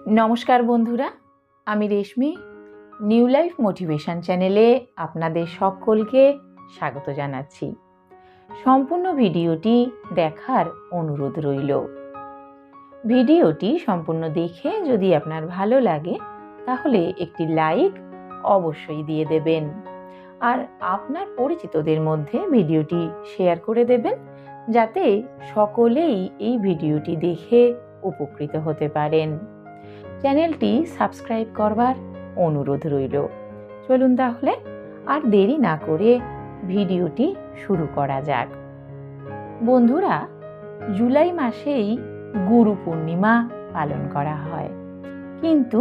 নমস্কার বন্ধুরা, আমি রেশমি নিউ লাইফ মোটিভেশন চ্যানেলে আপনাদের সকলকে স্বাগত জানাচ্ছি। সম্পূর্ণ ভিডিওটি দেখার অনুরোধ রইল। ভিডিওটি সম্পূর্ণ দেখে যদি আপনার ভালো লাগে তাহলে একটি লাইক অবশ্যই দিয়ে দেবেন, আর আপনার পরিচিতদের মধ্যে ভিডিওটি শেয়ার করে দেবেন যাতে সকলেই এই ভিডিওটি দেখে উপকৃত হতে পারেন। চ্যানেলটি সাবস্ক্রাইব করবার অনুরোধ রইল। চলুন তাহলে আর দেরি না করে ভিডিওটি শুরু করা যাক। বন্ধুরা, জুলাই মাসেই গুরু পূর্ণিমা পালন করা হয়, কিন্তু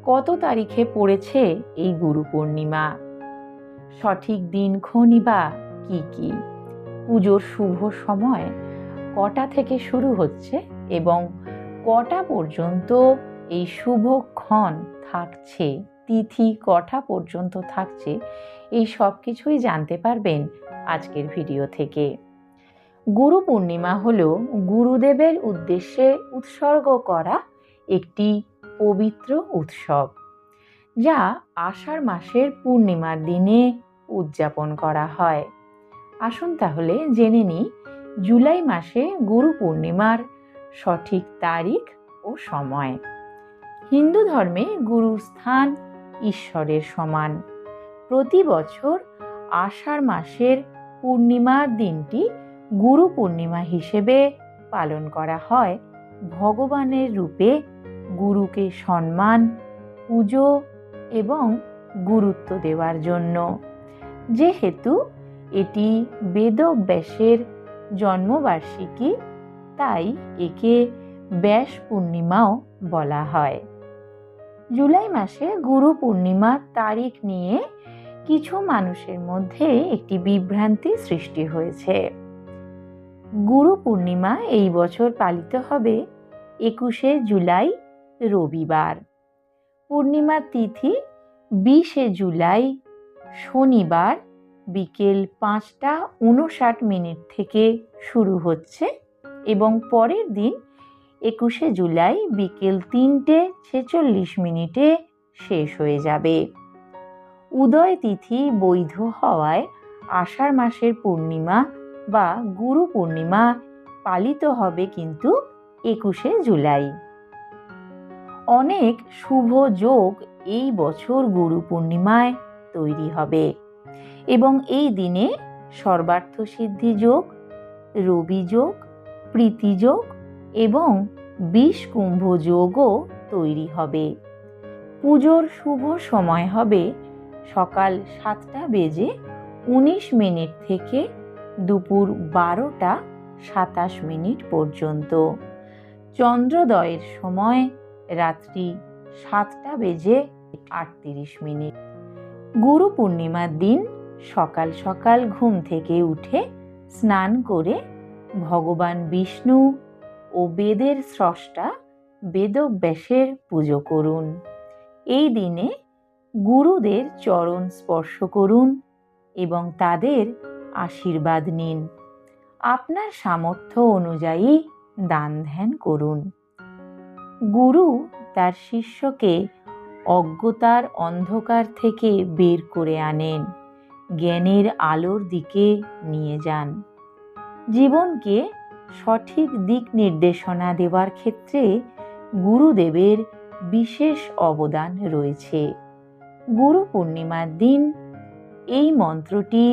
কত তারিখে পড়েছে এই গুরু পূর্ণিমা, সঠিক দিনক্ষণই বা কি কি, পুজোর শুভ সময় কটা থেকে শুরু হচ্ছে এবং কটা পর্যন্ত এই শুভক্ষণ থাকছে, তিথি কটা পর্যন্ত থাকছে, এই সব কিছুই জানতে পারবেন আজকের ভিডিও থেকে। গুরু পূর্ণিমা হলো গুরুদেবের উদ্দেশ্যে উৎসর্গ করা একটি পবিত্র উৎসব, যা আষাঢ় মাসের পূর্ণিমার দিনে উদযাপন করা হয়। আসুন তাহলে জেনে নিই জুলাই মাসে গুরু পূর্ণিমার সঠিক তারিখ ও সময়। হিন্দু ধর্মে গুরুর স্থান ঈশ্বরের সমান। প্রতি বছর আষাঢ় মাসের পূর্ণিমার দিনটি গুরু পূর্ণিমা হিসেবে পালন করা হয় ভগবানের রূপে গুরুকে সম্মান, পুজো এবং গুরুত্ব দেওয়ার জন্য। যেহেতু এটি বেদব্যাসের জন্মবার্ষিকী, তাই একে ব্যাস পূর্ণিমাও বলা হয়। জুলাই মাসে গুরু পূর্ণিমার তারিখ নিয়ে কিছু মানুষের মধ্যে একটি বিভ্রান্তি সৃষ্টি হয়েছে। গুরু পূর্ণিমা এই বছর পালিত হবে 21শে জুলাই রবিবার। পূর্ণিমার তিথি 20শে জুলাই শনিবার বিকেল 5টা 59 থেকে শুরু হচ্ছে এবং পরের দিন 21শে জুলাই বিকেল 3টে 46 শেষ হয়ে যাবে। উদয় তিথি বৈধ হওয়ায় আষাঢ় মাসের পূর্ণিমা বা গুরু পূর্ণিমা পালিত হবে কিন্তু 21শে জুলাই। অনেক শুভ যোগ এই বছর গুরু পূর্ণিমায় তৈরি হবে এবং এই দিনে সর্বার্থ সিদ্ধি যোগ, রবি যোগ, প্রীতি যোগ এবং 20 কুম্ভ যোগও তৈরি হবে। পুজোর শুভ সময় হবে সকাল 7টা 19 থেকে দুপুর 12টা 27 পর্যন্ত। চন্দ্রোদয়ের সময় রাত্রি 7টা 38। গুরু পূর্ণিমার দিন সকাল সকাল ঘুম থেকে উঠে স্নান করে ভগবান বিষ্ণু ও বেদের স্রষ্টা বেদব্যাসের পুজো করুন। এই দিনে গুরুদের চরণ স্পর্শ করুন এবং তাদের আশীর্বাদ নিন। আপনার সামর্থ্য অনুযায়ী দান ধ্যান করুন। গুরু তার শিষ্যকে অজ্ঞতার অন্ধকার থেকে বের করে আনেন, জ্ঞানের আলোর দিকে নিয়ে যান। জীবনকে সঠিক দিক নির্দেশনা দেওয়ার ক্ষেত্রে গুরুদেবের বিশেষ অবদান রয়েছে। গুরু পূর্ণিমার দিন এই মন্ত্রটি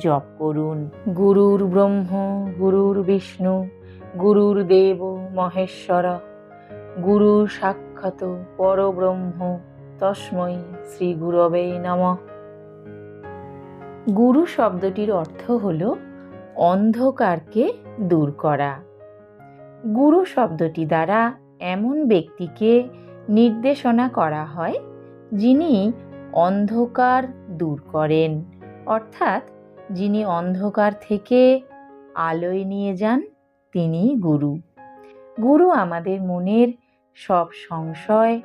জপ করুন। গুরুর ব্রহ্ম গুরুর বিষ্ণু গুরুর্দেব মহেশ্বর গুরু সাক্ষাৎ পরব্রহ্ম তস্मै শ্রী গুরবে নমঃ। গুরু শব্দটির অর্থ হল অন্ধকারকে দূর করা। গুরু শব্দটি দ্বারা এমন ব্যক্তিকে নির্দেশনা করা হয় যিনি অন্ধকার দূর করেন, অর্থাৎ যিনি অন্ধকার থেকে আলোয় নিয়ে যান, তিনি গুরু। গুরু আমাদের মনের সব সংশয়,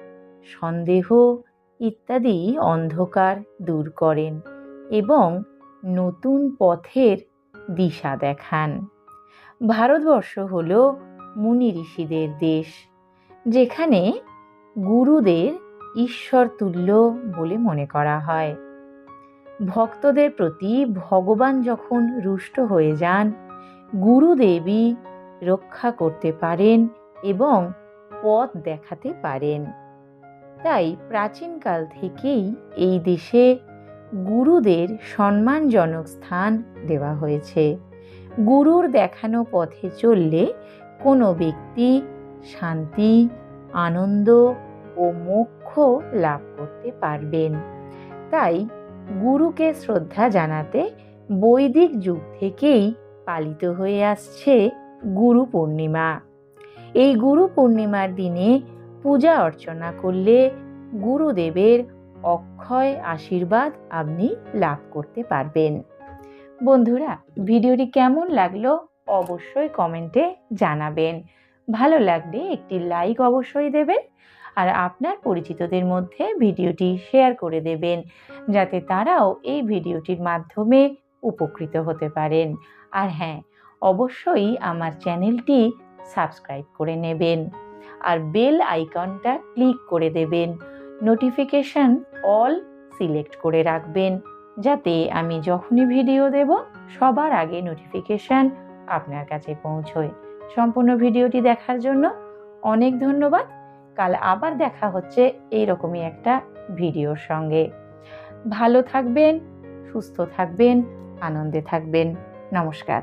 সন্দেহ ইত্যাদি অন্ধকার দূর করেন এবং নতুন পথের দিশা দেখান। ভারতবর্ষ হল মুনি ঋষিদের দেশ, যেখানে গুরুদের ঈশ্বর তুল্য বলে মনে করা হয়। ভক্তদের প্রতি ভগবান যখন রুষ্ট হয়ে যান, গুরুদেবই রক্ষা করতে পারেন এবং পথ দেখাতে পারেন। তাই প্রাচীনকাল থেকেই এই দেশে গুরুদের সম্মানজনক স্থান দেওয়া হয়েছে। গুরুর দেখানো পথে চললে কোনো ব্যক্তি শান্তি, আনন্দ ও মোক্ষ লাভ করতে পারবেন। তাই গুরুকে শ্রদ্ধা জানাতে বৈদিক যুগ থেকেই পালিত হয়ে আসছে গুরু পূর্ণিমা। এই গুরু পূর্ণিমার দিনে পূজা অর্চনা করলে গুরুদেবের অক্ষয় আশীর্বাদ আপনি লাভ করতে পারবেন। বন্ধুরা, ভিডিওটি কেমন লাগলো অবশ্যই কমেন্টে জানাবেন। ভালো লাগলে একটি লাইক অবশ্যই দেবেন আর আপনার পরিচিতদের মধ্যে ভিডিওটি শেয়ার করে দেবেন, যাতে তারাও এই ভিডিওটির মাধ্যমে উপকৃত হতে পারেন। আর হ্যাঁ, অবশ্যই আমার চ্যানেলটি সাবস্ক্রাইব করে নেবেন আর বেল আইকনটা ক্লিক করে দেবেন। নোটিফিকেশন অল সিলেক্ট করে রাখবেন, যাতে আমি যখনই ভিডিও দেব সবার আগে নোটিফিকেশন আপনার কাছে পৌঁছয়। সম্পূর্ণ ভিডিওটি দেখার জন্য অনেক ধন্যবাদ। কাল আবার দেখা হচ্ছে এইরকমই একটা ভিডিওর সঙ্গে। ভালো থাকবেন, সুস্থ থাকবেন, আনন্দে থাকবেন। নমস্কার।